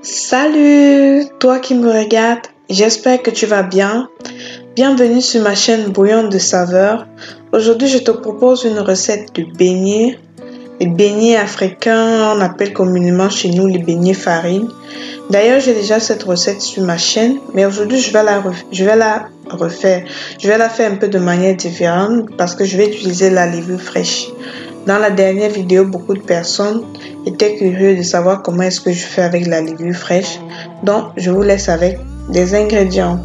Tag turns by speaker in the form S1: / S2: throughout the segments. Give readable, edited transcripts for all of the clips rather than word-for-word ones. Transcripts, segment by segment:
S1: Salut, toi qui me regardes, j'espère que tu vas bien. Bienvenue sur ma chaîne Bouillon de saveurs. Aujourd'hui, je te propose une recette de beignets. Les beignets africains, on appelle communément chez nous les beignets farine. D'ailleurs, j'ai déjà cette recette sur ma chaîne, mais aujourd'hui, je vais la refaire. Je vais la faire un peu de manière différente parce que je vais utiliser la levure fraîche. Dans la dernière vidéo, beaucoup de personnes étaient curieux de savoir comment est-ce que je fais avec la levure fraîche. Donc, je vous laisse avec des ingrédients.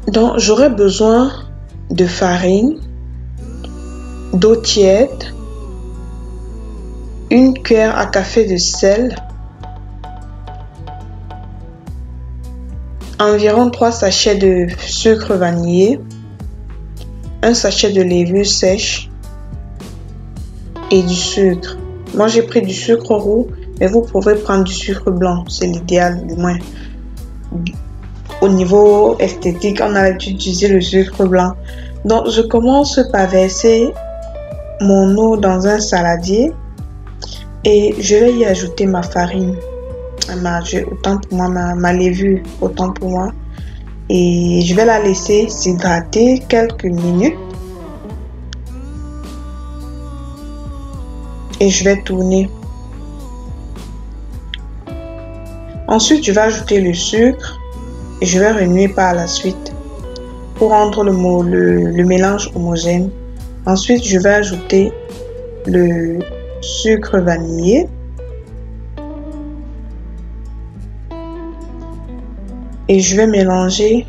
S1: Donc, j'aurai besoin de farine, d'eau tiède, une cuillère à café de sel, environ 3 sachets de sucre vanillé, un sachet de levure sèche et du sucre. Moi, j'ai pris du sucre roux, mais vous pouvez prendre du sucre blanc, c'est l'idéal du moins. Au niveau esthétique, on a l'habitude d'utiliser le sucre blanc. Donc, je commence par verser mon eau dans un saladier et je vais y ajouter ma farine, autant pour moi, ma levure, autant pour moi. Et je vais la laisser s'hydrater quelques minutes. Et je vais tourner. Ensuite, je vais ajouter le sucre et je vais remuer par la suite pour rendre le mélange homogène. Ensuite, je vais ajouter le sucre vanillé. Et je vais mélanger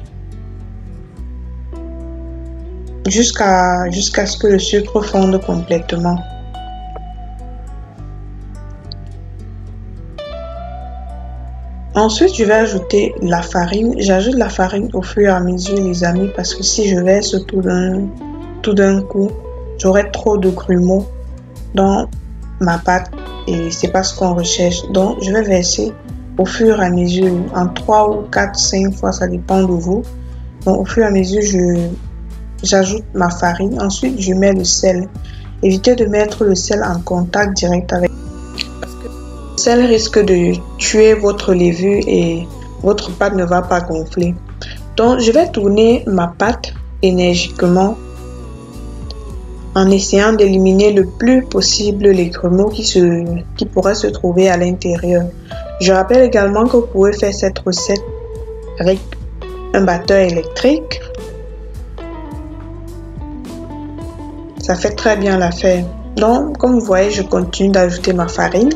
S1: jusqu'à ce que le sucre fonde complètement. Ensuite, je vais ajouter la farine. J'ajoute la farine au fur et à mesure, les amis, parce que si je verse tout d'un coup, j'aurai trop de grumeaux dans ma pâte et c'est pas ce qu'on recherche. Donc, je vais verser au fur et à mesure, en 3 ou 4, 5 fois, ça dépend de vous. Donc, au fur et à mesure, j'ajoute ma farine. Ensuite, je mets le sel. Évitez de mettre le sel en contact direct avec. Parce que le sel risque de tuer votre levure et votre pâte ne va pas gonfler. Donc, je vais tourner ma pâte énergiquement en essayant d'éliminer le plus possible les grumeaux qui pourraient se trouver à l'intérieur. Je rappelle également que vous pouvez faire cette recette avec un batteur électrique. Ça fait très bien l'affaire. Donc, comme vous voyez, je continue d'ajouter ma farine.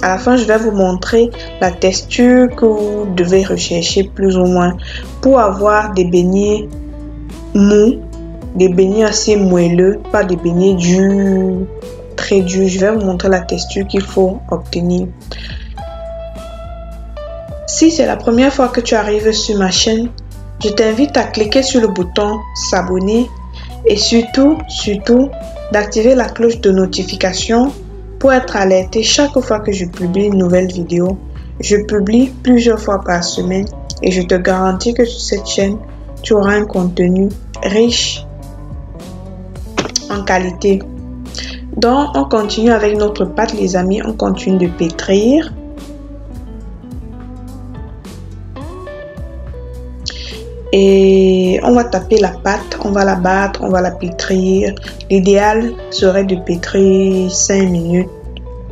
S1: À la fin, je vais vous montrer la texture que vous devez rechercher plus ou moins pour avoir des beignets mous, des beignets assez moelleux, pas des beignets durs, très durs. Je vais vous montrer la texture qu'il faut obtenir. Si c'est la première fois que tu arrives sur ma chaîne, je t'invite à cliquer sur le bouton s'abonner et surtout d'activer la cloche de notification pour être alerté chaque fois que je publie une nouvelle vidéo. Je publie plusieurs fois par semaine et je te garantis que sur cette chaîne, tu auras un contenu riche en qualité. Donc, on continue avec notre pâte, les amis. On continue de pétrir. Et on va taper la pâte, on va la battre, on va la pétrir. L'idéal serait de pétrir 5 minutes,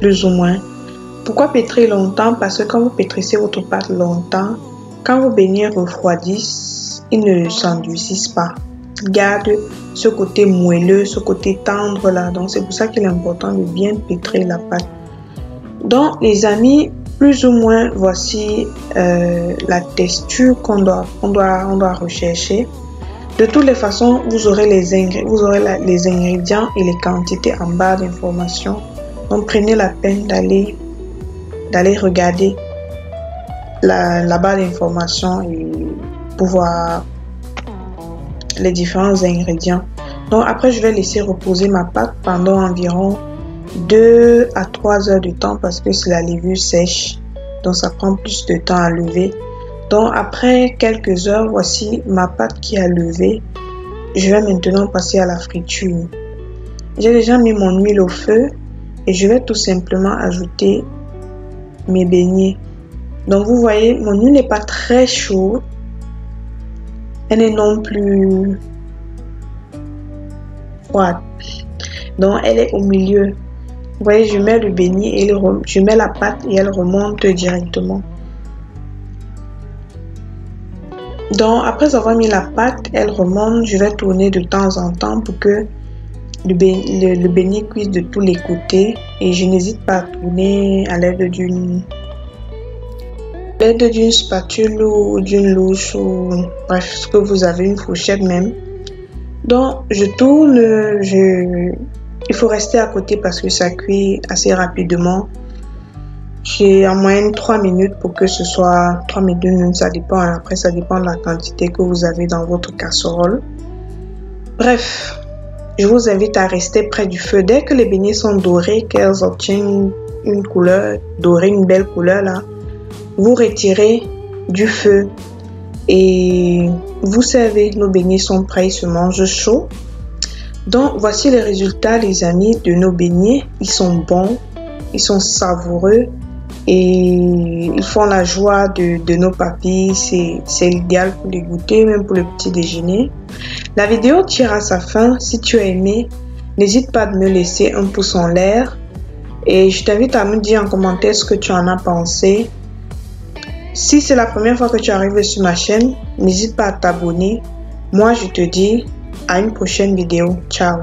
S1: plus ou moins. Pourquoi pétrir longtemps? Parce que quand vous pétrissez votre pâte longtemps, quand vos beignets refroidissent, ils ne s'endurcissent pas. Ils gardent ce côté moelleux, ce côté tendre là. Donc c'est pour ça qu'il est important de bien pétrir la pâte. Donc les amis, plus ou moins, voici la texture qu'on doit rechercher. De toutes les façons, vous aurez les ingrédients et les quantités en barre d'informations. Donc, prenez la peine d'aller regarder la barre d'informations et pour voir les différents ingrédients. Donc, après, je vais laisser reposer ma pâte pendant environ 2 à 3 heures de temps parce que c'est la levure sèche, donc ça prend plus de temps à lever. Donc après quelques heures, voici ma pâte qui a levé. Je vais maintenant passer à la friture. J'ai déjà mis mon huile au feu et je vais tout simplement ajouter mes beignets. Donc vous voyez, mon huile n'est pas très chaude. Elle n'est non plus froide. Donc elle est au milieu. Vous voyez, je mets le beignet et je mets la pâte et elle remonte directement. Donc après avoir mis la pâte, elle remonte. Je vais tourner de temps en temps pour que le beignet cuise de tous les côtés. Et je n'hésite pas à tourner à l'aide d'une spatule ou d'une louche ou bref, ce que vous avez, une fourchette même. Donc je tourne, il faut rester à côté parce que ça cuit assez rapidement. J'ai en moyenne 3 minutes pour que ce soit 3 minutes, ça dépend. Après, ça dépend de la quantité que vous avez dans votre casserole. Bref, je vous invite à rester près du feu. Dès que les beignets sont dorés, qu'elles obtiennent une couleur dorée, une belle couleur là, vous retirez du feu et vous servez. Nos beignets sont prêts, ils se mangent chaud. Donc voici les résultats les amis de nos beignets. Ils sont bons, ils sont savoureux et ils font la joie de nos papilles. C'est l'idéal pour les goûter, même pour le petit déjeuner. La vidéo tire à sa fin. Si tu as aimé, n'hésite pas à me laisser un pouce en l'air et je t'invite à me dire en commentaire ce que tu en as pensé. Si c'est la première fois que tu arrives sur ma chaîne, n'hésite pas à t'abonner. Moi, je te dis à une prochaine vidéo. Ciao!